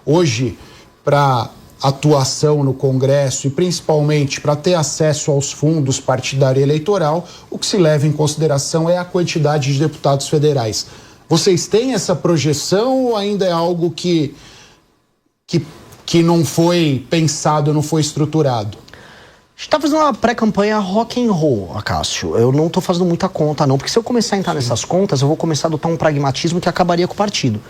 hoje para atuação no Congresso e principalmente para ter acesso aos fundos partidário e eleitoral, o que se leva em consideração é a quantidade de deputados federais. Vocês têm essa projeção ou ainda é algo que não foi pensado, não foi estruturado? A gente tá fazendo uma pré-campanha rock and roll, Acácio. Eu não tô fazendo muita conta, não. Porque se eu começar a entrar nessas contas, eu vou começar a adotar um pragmatismo que acabaria com o partido.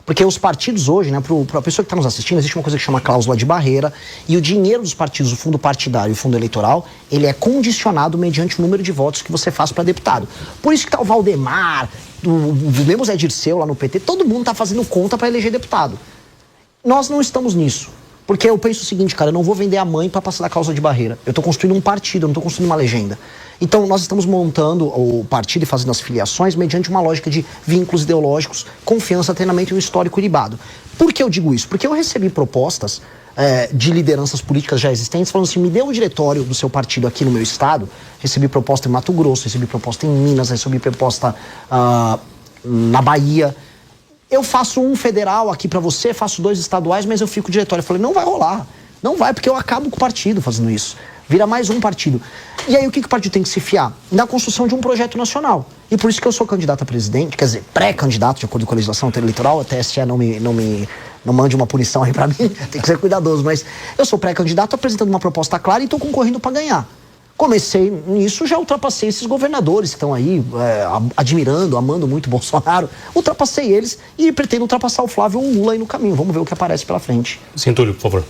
Porque os partidos hoje, né, pra pessoa que está nos assistindo, existe uma coisa que chama cláusula de barreira. E o dinheiro dos partidos, o fundo partidário e o fundo eleitoral, ele é condicionado mediante o número de votos que você faz para deputado. Por isso que tá o Valdemar, mesmo Zé Dirceu lá no PT, todo mundo tá fazendo conta para eleger deputado. Nós não estamos nisso. Porque eu penso o seguinte, cara, eu não vou vender a mãe para passar da cláusula de barreira. Eu estou construindo um partido, eu não estou construindo uma legenda. Então nós estamos montando o partido e fazendo as filiações mediante uma lógica de vínculos ideológicos, confiança, treinamento e um histórico ilibado. Por que eu digo isso? Porque eu recebi propostas de lideranças políticas já existentes falando assim, me dê o diretório do seu partido aqui no meu estado. Recebi proposta em Mato Grosso, recebi proposta em Minas, recebi proposta na Bahia. Eu faço um federal aqui pra você, faço 2 estaduais, mas eu fico diretório. Eu falei, não vai rolar. Não vai, porque eu acabo com o partido fazendo isso. Vira mais um partido. E aí o que o partido tem que se fiar? Na construção de um projeto nacional. E por isso que eu sou candidato a presidente, quer dizer, pré-candidato, de acordo com a legislação eleitoral, a TSE não mande uma punição aí pra mim, tem que ser cuidadoso, mas eu sou pré-candidato apresentando uma proposta clara e tô concorrendo pra ganhar. Comecei nisso, já ultrapassei esses governadores que estão aí admirando, amando muito Bolsonaro. Ultrapassei eles e pretendo ultrapassar o Flávio ou o Lula aí no caminho. Vamos ver o que aparece pela frente. Túlio, por favor.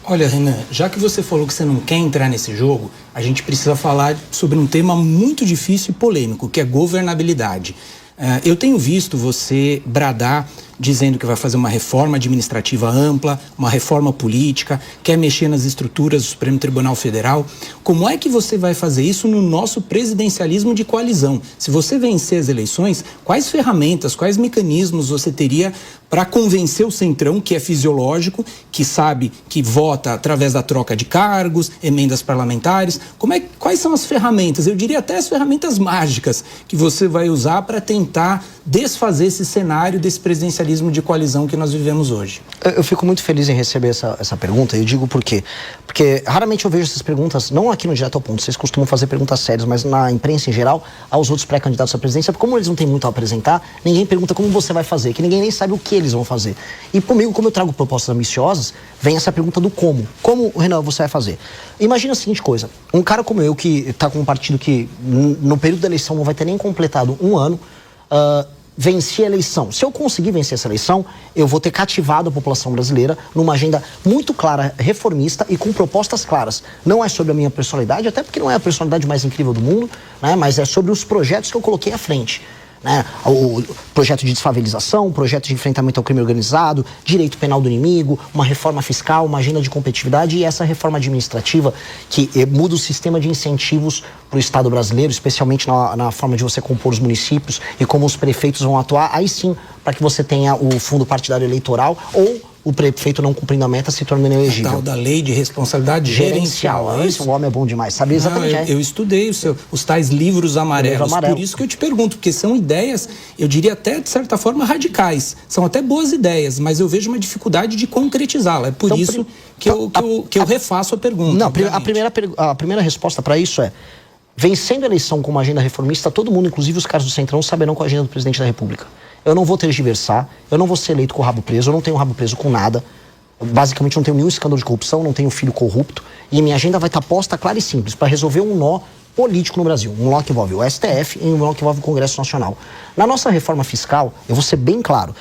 Olha, Renan, já que você falou que você não quer entrar nesse jogo, a gente precisa falar sobre um tema muito difícil e polêmico, que é governabilidade. Eu tenho visto você bradar dizendo que vai fazer uma reforma administrativa ampla, uma reforma política, quer mexer nas estruturas do Supremo Tribunal Federal. Como é que você vai fazer isso no nosso presidencialismo de coalizão? Se você vencer as eleições, quais ferramentas, quais mecanismos você teria para convencer o Centrão, que é fisiológico, que sabe que vota através da troca de cargos, emendas parlamentares? Quais são as ferramentas? Eu diria até as ferramentas mágicas que você vai usar para tentar desfazer esse cenário desse presidencialismo de coalizão que nós vivemos hoje. Eu fico muito feliz em receber essa pergunta, e eu digo por quê. Porque raramente eu vejo essas perguntas, não aqui no Direto ao Ponto, vocês costumam fazer perguntas sérias, mas na imprensa em geral, aos outros pré-candidatos à presidência, porque como eles não têm muito a apresentar, ninguém pergunta como você vai fazer, que ninguém nem sabe o que eles vão fazer. E comigo, como eu trago propostas ambiciosas, vem essa pergunta do como. Como, Renan, você vai fazer? Imagina a seguinte coisa, um cara como eu, que está com um partido que no período da eleição não vai ter nem completado um ano, venci a eleição. Se eu conseguir vencer essa eleição, eu vou ter cativado a população brasileira numa agenda muito clara, reformista e com propostas claras. Não é sobre a minha personalidade, até porque não é a personalidade mais incrível do mundo, né? Mas é sobre os projetos que eu coloquei à frente. Né? O projeto de desfavelização, o projeto de enfrentamento ao crime organizado, direito penal do inimigo, uma reforma fiscal, uma agenda de competitividade e essa reforma administrativa que muda o sistema de incentivos para o Estado brasileiro, especialmente na forma de você compor os municípios e como os prefeitos vão atuar, aí sim, para que você tenha o fundo partidário eleitoral ou o prefeito não cumprindo a meta se tornando inelegível. Tal da lei de responsabilidade gerencial. Esse homem é bom demais, sabe exatamente. Eu estudei os tais livros amarelos, por isso que eu te pergunto, porque são ideias, eu diria até de certa forma radicais, são até boas ideias, mas eu vejo uma dificuldade de concretizá-la, é por então, isso que eu refaço a pergunta. Não, a primeira resposta para isso é, vencendo a eleição com uma agenda reformista, todo mundo, inclusive os caras do Centrão, saberão qual a agenda do presidente da República. Eu não vou tergiversar, eu não vou ser eleito com o rabo preso, eu não tenho rabo preso com nada. Basicamente não tenho nenhum escândalo de corrupção, não tenho filho corrupto. E minha agenda vai estar posta clara e simples para resolver um nó político no Brasil. Um nó que envolve o STF e um nó que envolve o Congresso Nacional. Na nossa reforma fiscal, eu vou ser bem claro,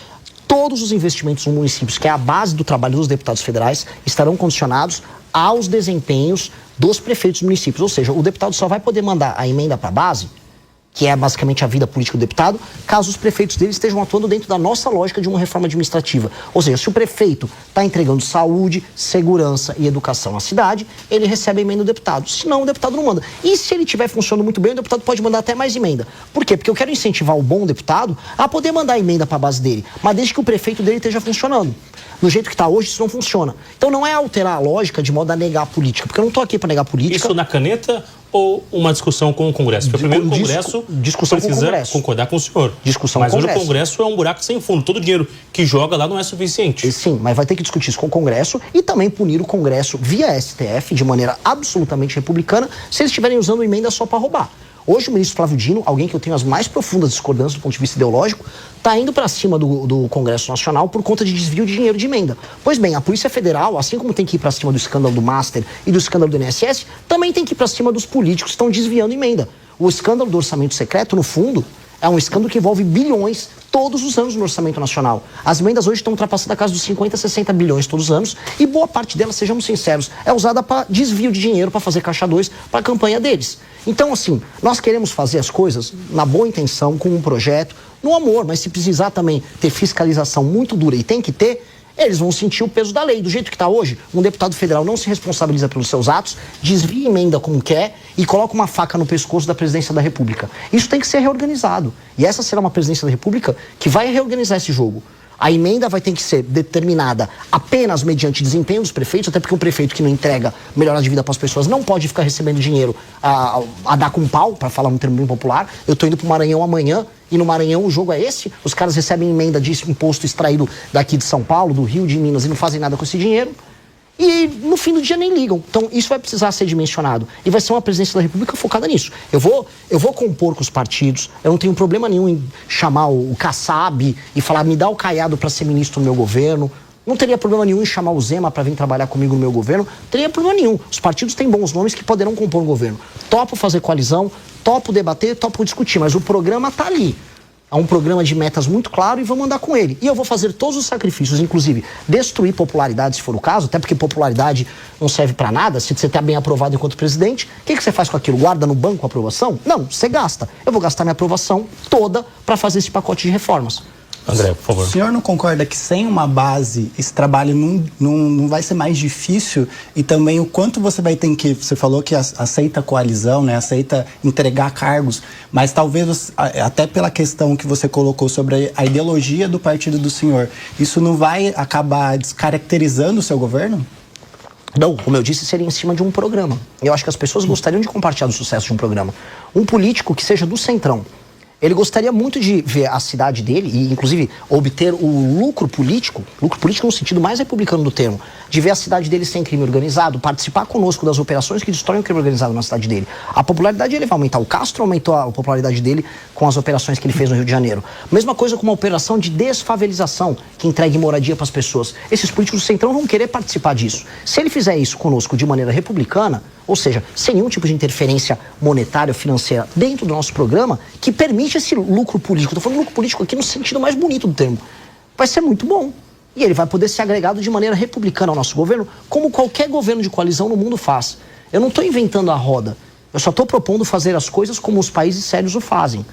todos os investimentos nos municípios, que é a base do trabalho dos deputados federais, estarão condicionados aos desempenhos dos prefeitos dos municípios. Ou seja, o deputado só vai poder mandar a emenda para a base, que é basicamente a vida política do deputado, caso os prefeitos dele estejam atuando dentro da nossa lógica de uma reforma administrativa. Ou seja, se o prefeito está entregando saúde, segurança e educação à cidade, ele recebe a emenda do deputado. Senão, o deputado não manda. E se ele estiver funcionando muito bem, o deputado pode mandar até mais emenda. Por quê? Porque eu quero incentivar o bom deputado a poder mandar a emenda para a base dele, mas desde que o prefeito dele esteja funcionando. No jeito que está hoje, isso não funciona. Então não é alterar a lógica de modo a negar a política, porque eu não estou aqui para negar a política. Isso na caneta ou uma discussão com o Congresso? Porque primeiro o Congresso discussão precisa com o Congresso. concordar com o senhor. Discussão mas com o hoje Congresso. o Congresso é um buraco sem fundo. Todo o dinheiro que joga lá não é suficiente. Sim, mas vai ter que discutir isso com o Congresso e também punir o Congresso via STF de maneira absolutamente republicana se eles estiverem usando emenda só para roubar. Hoje o ministro Flávio Dino, alguém que eu tenho as mais profundas discordâncias do ponto de vista ideológico, está indo para cima do Congresso Nacional por conta de desvio de dinheiro de emenda. Pois bem, a Polícia Federal, assim como tem que ir para cima do escândalo do Master e do escândalo do INSS, também tem que ir para cima dos políticos que estão desviando emenda. O escândalo do orçamento secreto, no fundo, é um escândalo que envolve bilhões todos os anos no orçamento nacional. As emendas hoje estão ultrapassando a casa dos 50, 60 bilhões todos os anos e boa parte delas, sejamos sinceros, é usada para desvio de dinheiro, para fazer caixa 2, para a campanha deles. Então, assim, nós queremos fazer as coisas na boa intenção, com um projeto, no amor, mas se precisar também ter fiscalização muito dura e tem que ter, eles vão sentir o peso da lei. Do jeito que está hoje, um deputado federal não se responsabiliza pelos seus atos, desvia emenda como quer e coloca uma faca no pescoço da presidência da República. Isso tem que ser reorganizado. E essa será uma presidência da República que vai reorganizar esse jogo. A emenda vai ter que ser determinada apenas mediante desempenho dos prefeitos, até porque um prefeito que não entrega melhorar de vida para as pessoas não pode ficar recebendo dinheiro a dar com pau, para falar um termo bem popular. Eu estou indo para o Maranhão amanhã e no Maranhão o jogo é esse. Os caras recebem emenda de imposto extraído daqui de São Paulo, do Rio, de Minas e não fazem nada com esse dinheiro. E no fim do dia nem ligam. Então isso vai precisar ser dimensionado. E vai ser uma presidência da República focada nisso. Eu vou compor com os partidos. Eu não tenho problema nenhum em chamar o Kassab e falar, me dá o Caiado para ser ministro do meu governo. Não teria problema nenhum em chamar o Zema para vir trabalhar comigo no meu governo. Não teria problema nenhum. Os partidos têm bons nomes que poderão compor um governo. Topo fazer coalizão, topo debater, topo discutir. Mas o programa está ali. É um programa de metas muito claro e vamos andar com ele. E eu vou fazer todos os sacrifícios, inclusive destruir popularidade, se for o caso, até porque popularidade não serve para nada. Se você está bem aprovado enquanto presidente, o que você faz com aquilo? Guarda no banco a aprovação? Não, você gasta. Eu vou gastar minha aprovação toda para fazer esse pacote de reformas. André, por favor. O senhor não concorda que sem uma base esse trabalho não vai ser mais difícil? E também o quanto você vai ter que... Você falou que aceita coalizão, né? Aceita entregar cargos, mas talvez até pela questão que você colocou sobre a ideologia do partido do senhor, isso não vai acabar descaracterizando o seu governo? Não, como eu disse, seria em cima de um programa. Eu acho que as pessoas gostariam de compartilhar o sucesso de um programa. Um político que seja do centrão, ele gostaria muito de ver a cidade dele e, inclusive, obter o lucro político no sentido mais republicano do termo, de ver a cidade dele sem crime organizado, participar conosco das operações que destroem o crime organizado na cidade dele. A popularidade dele vai aumentar. O Castro aumentou a popularidade dele com as operações que ele fez no Rio de Janeiro. Mesma coisa com uma operação de desfavelização, que entregue moradia para as pessoas. Esses políticos do centrão vão querer participar disso. Se ele fizer isso conosco de maneira republicana, ou seja, sem nenhum tipo de interferência monetária, financeira, dentro do nosso programa, que permite esse lucro político. Estou falando lucro político aqui no sentido mais bonito do termo. Vai ser muito bom. E ele vai poder ser agregado de maneira republicana ao nosso governo, como qualquer governo de coalizão no mundo faz. Eu não estou inventando a roda. Eu só estou propondo fazer as coisas como os países sérios o fazem.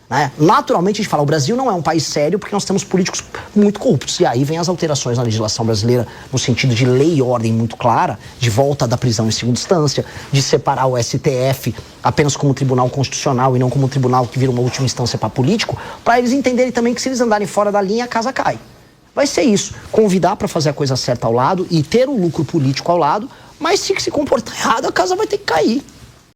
Né? Naturalmente a gente fala, o Brasil não é um país sério porque nós temos políticos muito corruptos. E aí vem as alterações na legislação brasileira no sentido de lei e ordem muito clara, de volta da prisão em segunda instância, de separar o STF apenas como tribunal constitucional e não como um tribunal que vira uma última instância para político, para eles entenderem também que se eles andarem fora da linha, a casa cai. Vai ser isso, convidar para fazer a coisa certa ao lado e ter o lucro político ao lado, mas se comportar errado, a casa vai ter que cair.